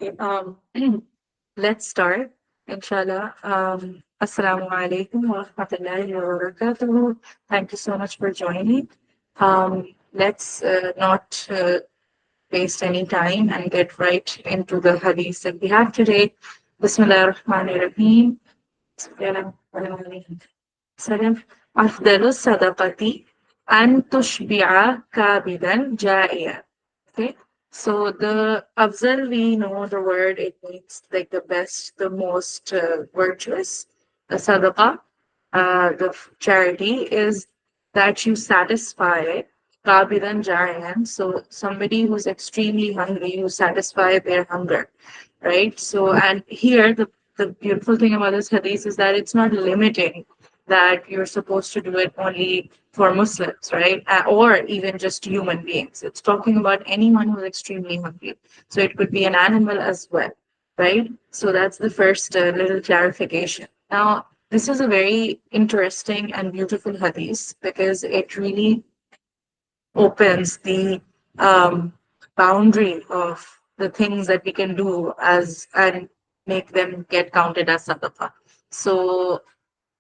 Okay, let's start, inshallah. Assalamu alaikum wa rahmatullahi wa barakatuh. Thank you so much for joining. Let's not waste any time and get right into the hadith that we have today. Bismillah ar-Rahman ar-Rahim. Salam. أفضل الصدقة أن تشبع كابدا جائعا. Okay. So the afzal, we know the word, it means like the best, the most virtuous. The sadaqah, charity, is that you satisfy kabidan jayan. So somebody who's extremely hungry, you satisfy their hunger, right? So, and here the beautiful thing about this hadith is that it's not limiting that you're supposed to do it only for Muslims, right? Or even just human beings. It's talking about anyone who's extremely hungry. So it could be an animal as well, right? So that's the first little clarification. Now, this is a very interesting and beautiful hadith because it really opens the um, boundary of the things that we can do as and make them get counted as sadaqah. So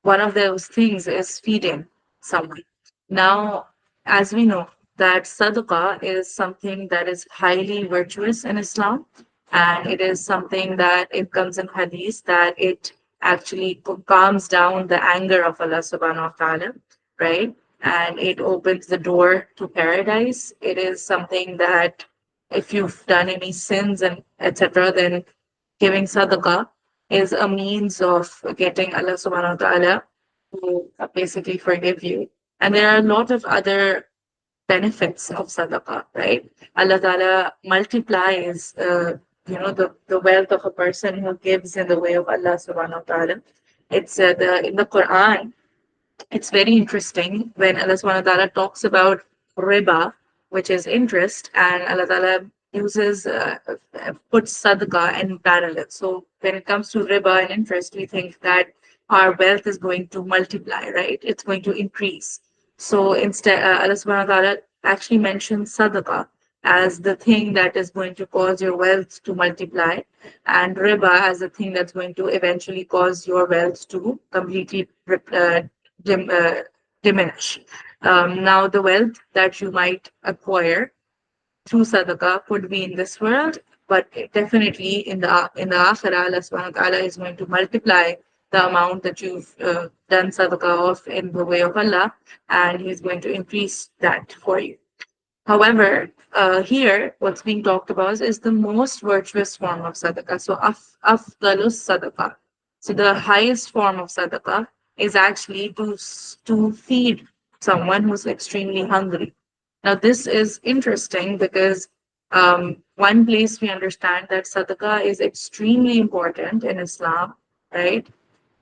one of those things is feeding someone. Now, as we know, that sadaqah is something that is highly virtuous in Islam, and it is something that it comes in hadith that it actually calms down the anger of Allah subhanahu wa ta'ala, right? And it opens the door to paradise. It is something that if you've done any sins and etc., then giving sadaqah is a means of getting Allah subhanahu wa ta'ala to basically forgive you. And there are a lot of other benefits of sadaqah, right? Allah ta'ala multiplies, the wealth of a person who gives in the way of Allah subhanahu wa ta'ala. It's in the Quran, it's very interesting when Allah subhanahu wa ta'ala talks about riba, which is interest, and Allah ta'ala uses, puts sadaqah in parallel. So when it comes to riba and interest, we think that our wealth is going to multiply, right? It's going to increase. So instead, Allah subhanahu wa ta'ala actually mentions sadaqah as the thing that is going to cause your wealth to multiply, and riba as the thing that's going to eventually cause your wealth to completely dim, uh, diminish. Now, the wealth that you might acquire through sadaqah could be in this world, but definitely in the akhirah, Allah subhanahu wa ta'ala is going to multiply the amount that you've done sadaqah of in the way of Allah, and He's going to increase that for you. However, here what's being talked about is the most virtuous form of sadaqah. So, afdalus sadaqah. So, the highest form of sadaqah is actually to feed someone who's extremely hungry. Now, this is interesting because one place we understand that sadaqah is extremely important in Islam, right?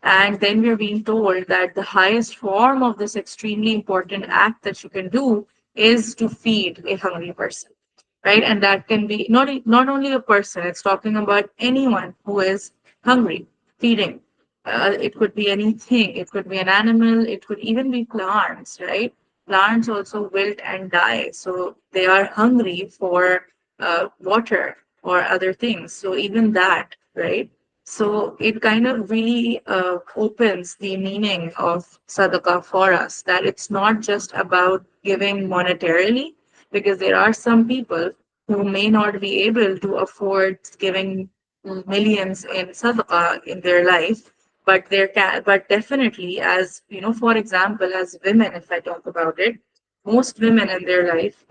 And then we're being told that the highest form of this extremely important act that you can do is to feed a hungry person, right? And that can be not only a person, it's talking about anyone who is hungry, feeding. It could be anything, it could be an animal, it could even be plants, right? Plants also wilt and die. So they are hungry for water or other things. So even that, right? So it kind of really opens the meaning of sadaqah for us, that it's not just about giving monetarily, because there are some people who may not be able to afford giving millions in sadaqah in their life, but but definitely, as you know, for example, as women, if I talk about it, most women in their life,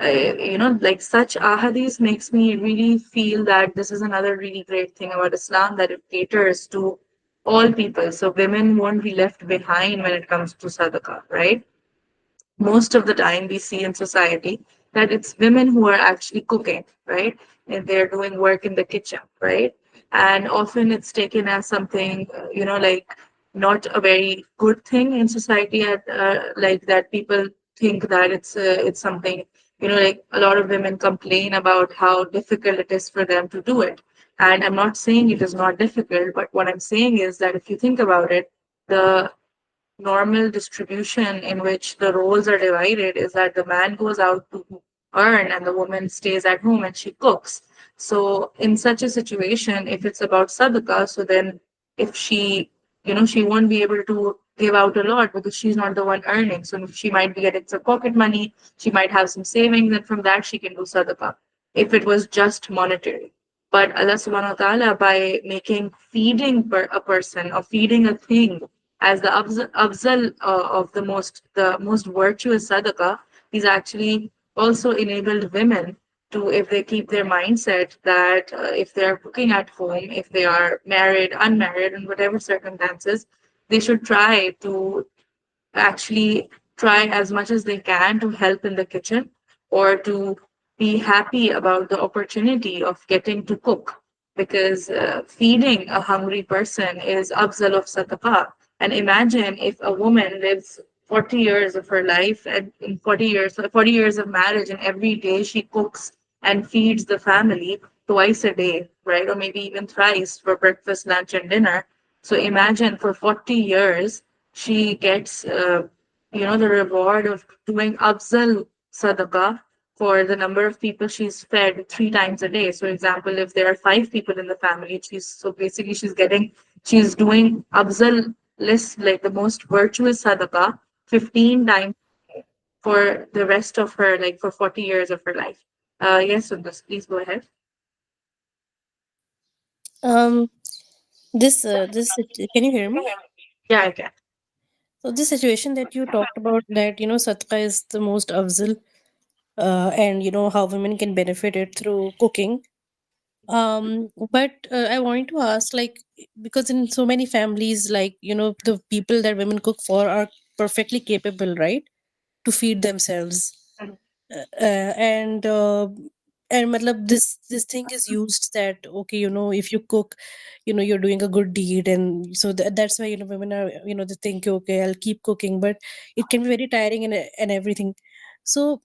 like such ahadis makes me really feel that this is another really great thing about Islam, that it caters to all people. So women won't be left behind when it comes to sadaqah, right? Most of the time we see in society that it's women who are actually cooking, right? And they're doing work in the kitchen, right? And often it's taken as something, like not a very good thing in society, like that people think that it's something, like a lot of women complain about how difficult it is for them to do it. And I'm not saying it is not difficult, but what I'm saying is that if you think about it, the normal distribution in which the roles are divided is that the man goes out to earn and the woman stays at home and she cooks. So in such a situation, if it's about sadaqah, so then if she, she won't be able to give out a lot because she's not the one earning. So she might be getting some pocket money, she might have some savings, and from that she can do sadaqah if it was just monetary. But Allah subhanahu wa ta'ala, by making feeding a person or feeding a thing as the afzal of the most virtuous sadaqah, He's actually also enabled women to, if they keep their mindset that if they are cooking at home, if they are married, unmarried, in whatever circumstances, they should try to actually try as much as they can to help in the kitchen or to be happy about the opportunity of getting to cook because feeding a hungry person is afzal of sadaqah. And imagine if a woman lives 40 years of her life and in 40 years of marriage, and every day she cooks and feeds the family twice a day, right? Or maybe even thrice for breakfast, lunch, and dinner. So imagine for 40 years she gets the reward of doing afzal sadaqah for the number of people she's fed 3 times a day. So example, if there are 5 people in the family, basically she's doing afzal list, like the most virtuous sadaqah 15 times for the rest of her, like for 40 years of her life. Yes, Sundus, please go ahead. Um, can you hear me? Yeah, I can. So this situation that you talked about, that sadaqah is the most afzal, and how women can benefit it through cooking. But I want to ask, like, because in so many families, like, the people that women cook for are perfectly capable, right, to feed themselves. Mhm. And matlab, this thing is used that, okay, if you cook, you're doing a good deed, and so that's why women are, they think, okay, I'll keep cooking, but it can be very tiring and everything. So,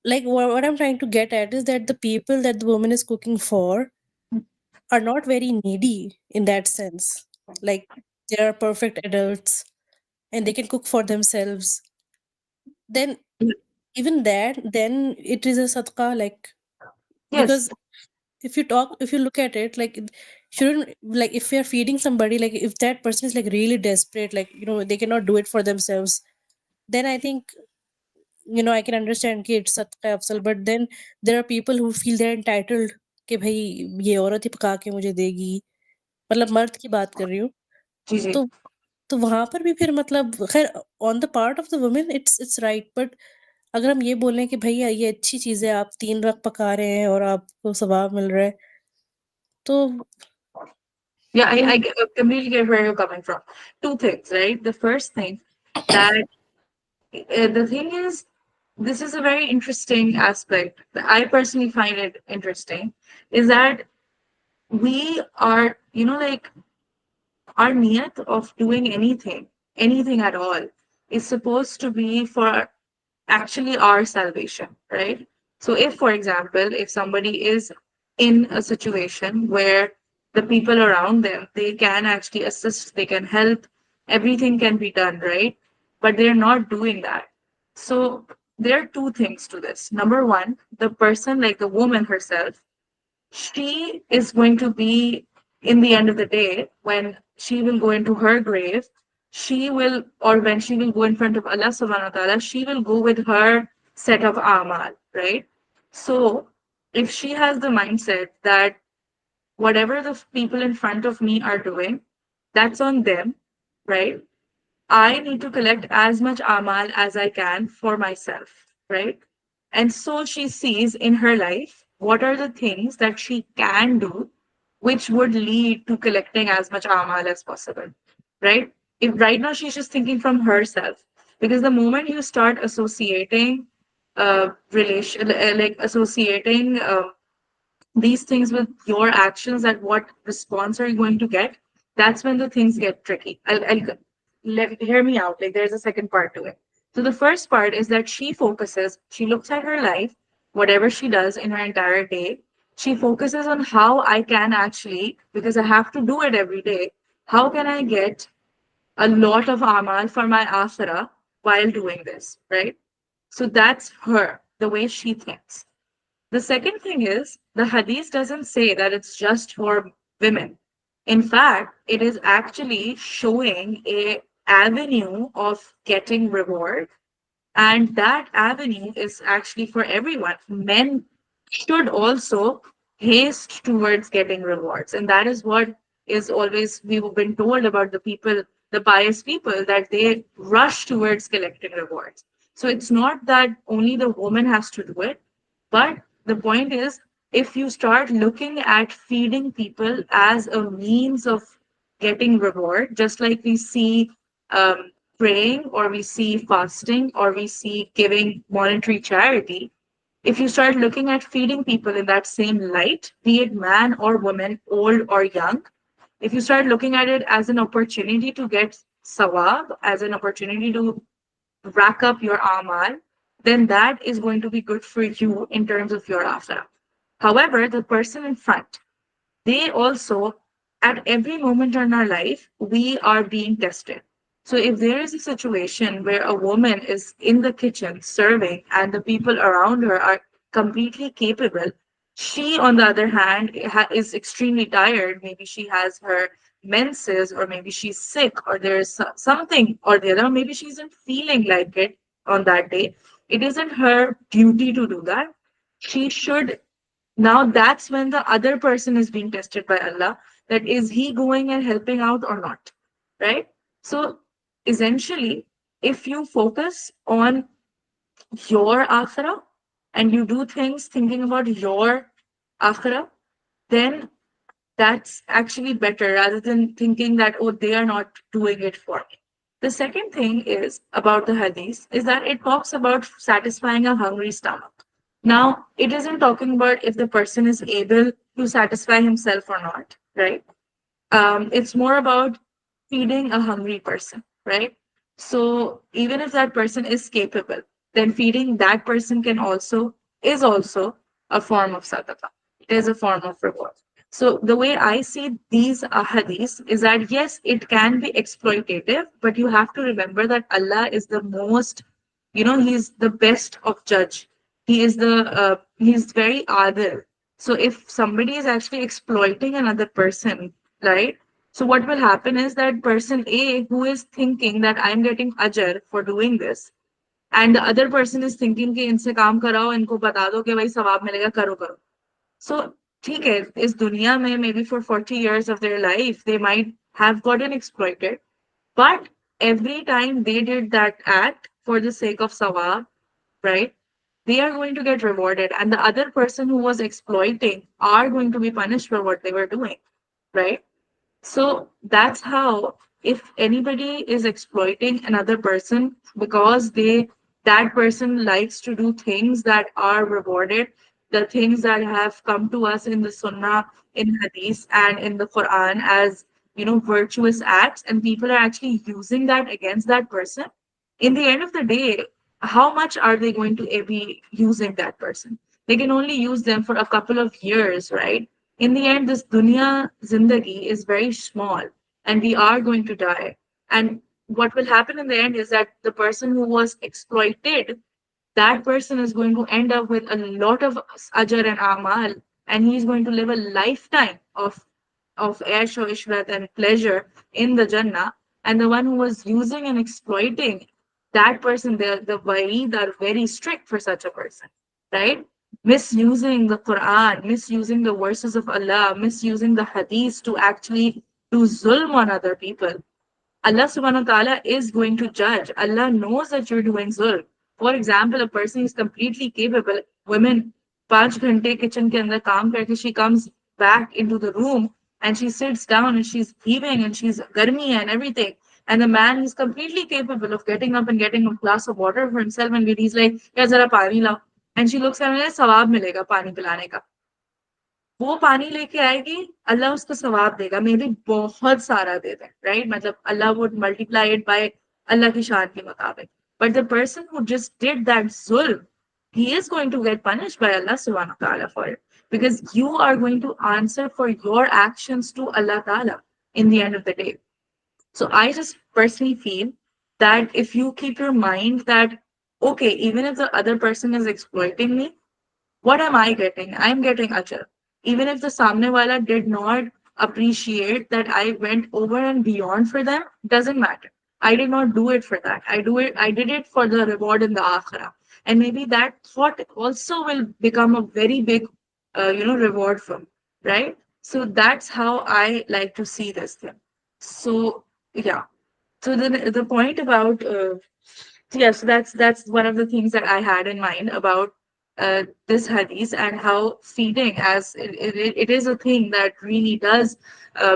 like, what I'm trying to get at is that the people that the woman is cooking for are not very needy in that sense. Like, they are perfect adults and they can cook for themselves. Then even that, then it is a sadaqah, like, Yes. because if you look at it, like, shouldn't, like, if you're feeding somebody, like, if that person is like really desperate, like, they cannot do it for themselves, then I think, I can understand कि it's sadaqah afzal. But then there are people who feel they're entitled कि भाई ये औरत ही पका के मुझे देगी, मतलब मर्द की बात कर रही हूँ। जी जी। तो तो वहां पर भी फिर मतलब खैर, on the part of the women it's right, but अगर हम ये बोलें कि भैया ये अच्छी चीज है, आप 3 वक्त पका रहे हैं और आपको सवाब मिल रहा है, तो Yeah, I, फिर I completely get where you're coming from. Two things, right? The first thing that the thing is, this is a very interesting aspect. I personally find it interesting, is that we are, like our niyat of doing anything at all, is supposed to be for actually our salvation, right? So, if, for example, if somebody is in a situation where the people around them, they can actually assist, they can help, everything can be done, right? But they're not doing that. So, there are two things to this. Number one, the person, like the woman herself, she is going to be, in the end of the day, when she will go into her grave, she will, or when she will go in front of Allah subhanahu wa ta'ala, she will go with her set of amal, right? So if she has the mindset that whatever the people in front of me are doing, that's on them, right? I need to collect as much amal as I can for myself, right? And so she sees in her life what are the things that she can do which would lead to collecting as much amal as possible, right? If right now she's just thinking from herself, because the moment you start associating associating these things with your actions, that what response are you going to get, that's when the things get tricky. Hear me out, like there's a second part to it. So the first part is that she looks at her life, whatever she does in her entire day, she focuses on how I can actually, because I have to do it every day, how can I get a lot of amal for my akhirah while doing this, right? So that's her, the way she thinks. The second thing is the hadith doesn't say that it's just for women. In fact, it is actually showing a avenue of getting reward, and that avenue is actually for everyone. Men should also haste towards getting rewards. And that is what is always, we've been told about the people, the pious people, that they rush towards collecting rewards. So it's not that only the woman has to do it, but the point is, if you start looking at feeding people as a means of getting reward, just like we see praying, or we see fasting, or we see giving monetary charity, if you start looking at feeding people in that same light, be it man or woman, old or young, if you start looking at it as an opportunity to get sawab, as an opportunity to rack up your amal, then that is going to be good for you in terms of your akhirah. However, the person in front, they also, at every moment in our life, we are being tested. So if there is a situation where a woman is in the kitchen serving and the people around her are completely capable, she, on the other hand, is extremely tired. Maybe she has her menses, or maybe she's sick, or there's something or the other. Maybe she isn't feeling like it on that day. It isn't her duty to do that. She should, now that's when the other person is being tested by Allah, that is he going and helping out or not, right? So essentially, if you focus on your akhirah and you do things thinking about your akhirah, then that's actually better rather than thinking that, oh, they are not doing it for me. The second thing is about the hadith is that it talks about satisfying a hungry stomach. Now, it isn't talking about if the person is able to satisfy himself or not, right? It's more about feeding a hungry person, right? So even if that person is capable, then feeding that person can also, is also a form of sadaqah. It is a form of reward. So the way I see these ahadiths is that yes, it can be exploitative, but you have to remember that Allah is the most, He's the best of judge. He's very adil. So if somebody is actually exploiting another person, right? So what will happen is that person A, who is thinking that I'm getting ajar for doing this, and the other person is thinking कि इनसे काम कराओ, इनको बता दो कि भाई सवाब मिलेगा, करो करो. So ठीक है, इस दुनिया में maybe for 40 years of their life they might have gotten exploited, but every time they did that act for the sake of sawab, right? They are going to get rewarded, and the other person who was exploiting are going to be punished for what they were doing, right? So that's how, if anybody is exploiting another person because that person likes to do things that are rewarded, the things that have come to us in the Sunnah, in Hadith, and in the Quran as virtuous acts, and people are actually using that against that person. In the end of the day, how much are they going to be using that person? They can only use them for a couple of years, right? In the end, this dunya zindagi is very small, and we are going to die. And what will happen in the end is that the person who was exploited, that person is going to end up with a lot of ajar and amal, and he's going to live a lifetime of aish or ishrat and pleasure in the Jannah. And the one who was using and exploiting that person, the Warid are very strict for such a person, right? Misusing the Quran, misusing the verses of Allah, misusing the hadith to actually do zulm on other people. Allah subhanahu wa ta'ala is going to judge. Allah knows that you're doing zulm. For example, a person is completely capable, women 5 घंटे kitchen के अंदर काम करके, she comes back into the room and she sits down and she's heaving and she's garmi and everything. And the man is completely capable of getting up and getting a glass of water for himself, and he's like, "Yeah, zara pani lao." And she looks at him like, "Sawab milega pani pilane ka." वो पानी लेके आएगी, अल्लाह उसको सवाब देगा, may be बहुत सारा दे दे, right? मतलब अल्लाह वुड मल्टीप्लाई इट बाय अल्लाह की शान के मुताबिक. But the person who just did that zulm, he is going to get punished by Allah subhanahu wa ta'ala for it. Because you are going to answer for your actions to Allah ta'ala in the end of the day. So I just personally feel that if you keep your mind that, okay, even if the other person is exploiting me, what am I getting? I'm getting ajar. Even if the samne wala did not appreciate that I went over and beyond for them, doesn't matter. I did not do it for that. I did it for the reward in the akhirah. And maybe that thought also will become a very big, reward for me, right? So that's how I like to see this thing. So, yeah. So the point about yes, that's one of the things that I had in mind about this hadith, and how feeding, as it is a thing that really does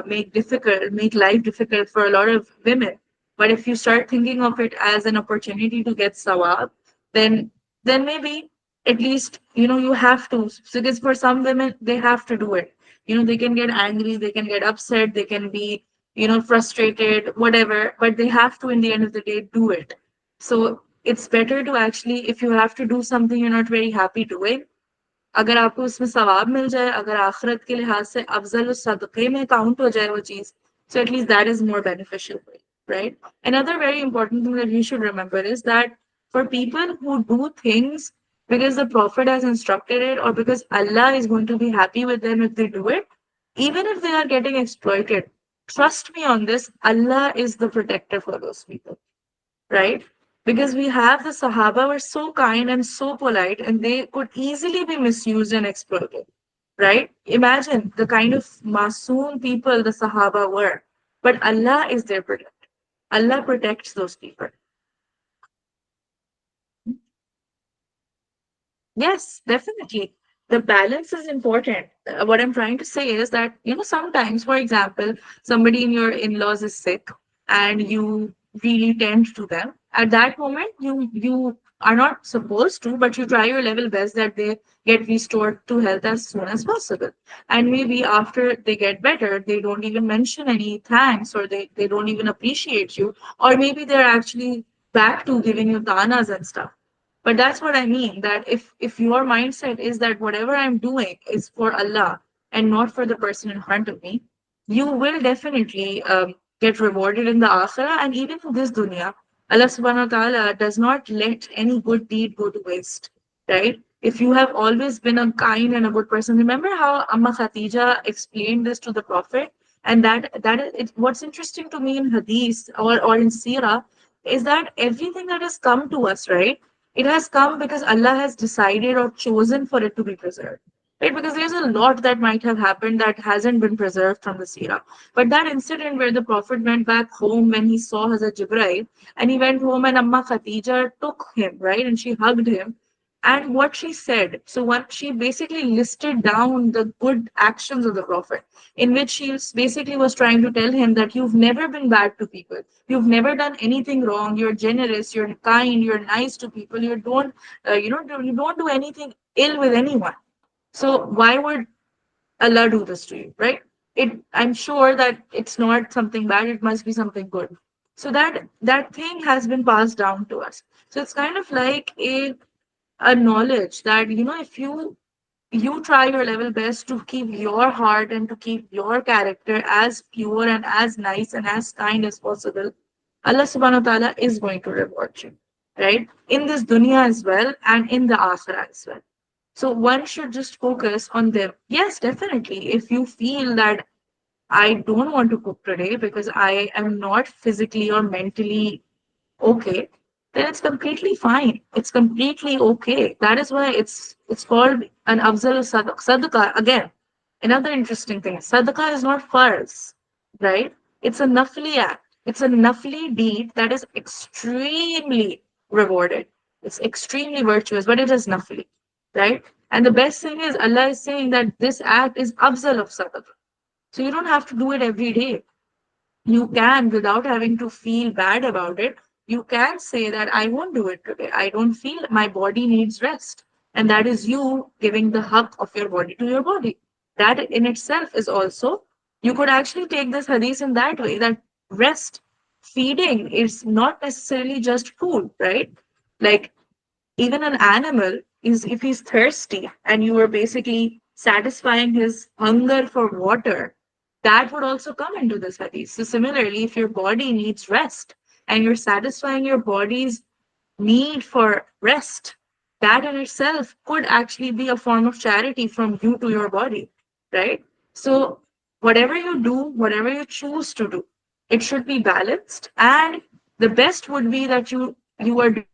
make life difficult for a lot of women. But if you start thinking of it as an opportunity to get sawab, then maybe at least you have to. So because for some women they have to do it. They can get angry, they can get upset, they can be frustrated, whatever, but they have to, in the end of the day, do it. So it's better to actually, if you have to do something you're not very happy doing, अगर आपको उसमें सवाब मिल जाए, अगर आखिरत के लिहाज से अफजल सदक़े में काउंट हो जाए वो चीज, so at least that is more beneficial for you, right? Another very important thing that you should remember is that for people who do things because the Prophet has instructed it, or because Allah is going to be happy with them if they do it, even if they are getting exploited, trust me on this, Allah is the protector for those people, right? Because we have the Sahaba were so kind and so polite, and they could easily be misused and exploited, right? Imagine the kind of masoon people the Sahaba were, but Allah is their protector. Allah protects those people. Yes, definitely. The balance is important. What I'm trying to say is that, sometimes, for example, somebody in your in-laws is sick and you really tend to them. At that moment, you are not supposed to, but you try your level best that they get restored to health as soon as possible. And maybe after they get better, they don't even mention any thanks, or they don't even appreciate you. Or maybe they're actually back to giving you tanas and stuff. But that's what I mean, that if your mindset is that whatever I'm doing is for Allah and not for the person in front of me, you will definitely get rewarded in the akhirah, and even in this dunya. Allah subhanahu wa ta'ala does not let any good deed go to waste, right? If you have always been a kind and a good person, remember how Amma Khatija explained this to the Prophet? And that is it, what's interesting to me in hadith, or in seerah, is that everything that has come to us, right? It has come because Allah has decided or chosen for it to be preserved. Right? Because there's a lot that might have happened that hasn't been preserved from the seerah. But that incident where the Prophet went back home when he saw Hazrat Jibreel, and he went home and Amma Khatija took him, right? And she hugged him. And what she said, so what she basically listed down the good actions of the Prophet, in which she basically was trying to tell him that you've never been bad to people. You've never done anything wrong. You're generous. You're kind. You're nice to people. You don't do anything ill with anyone. So why would Allah do this to you, right? I'm sure that it's not something bad. It must be something good. So that thing has been passed down to us. So it's kind of like a knowledge that if you try your level best to keep your heart and to keep your character as pure and as nice and as kind as possible, Allah subhanahu wa ta'ala is going to reward you, right? In this dunya as well and in the akhirah as well. So one should just focus on them. Yes, definitely. If you feel that I don't want to cook today because I am not physically or mentally okay, then it's completely fine. It's completely okay. That is why it's called an afzal sadaqah. Sadaqah, again, another interesting thing. Sadaqah is not farz, right? It's a nafli act. It's a nafli deed that is extremely rewarded. It's extremely virtuous, but it is nafli, right? And the best thing is Allah is saying that this act is afzal of sadaqah. So you don't have to do it every day. You can, without having to feel bad about it, you can say that I won't do it today. I don't feel, my body needs rest. And that is you giving the hug of your body to your body. That in itself is also, you could actually take this hadith in that way, that rest, feeding is not necessarily just food, right? Like, even an animal is, if he's thirsty and you are basically satisfying his hunger for water, that would also come into this hadith. So similarly, if your body needs rest and you're satisfying your body's need for rest, that in itself could actually be a form of charity from you to your body, right? So, whatever you do, whatever you choose to do, it should be balanced. And the best would be that you are doing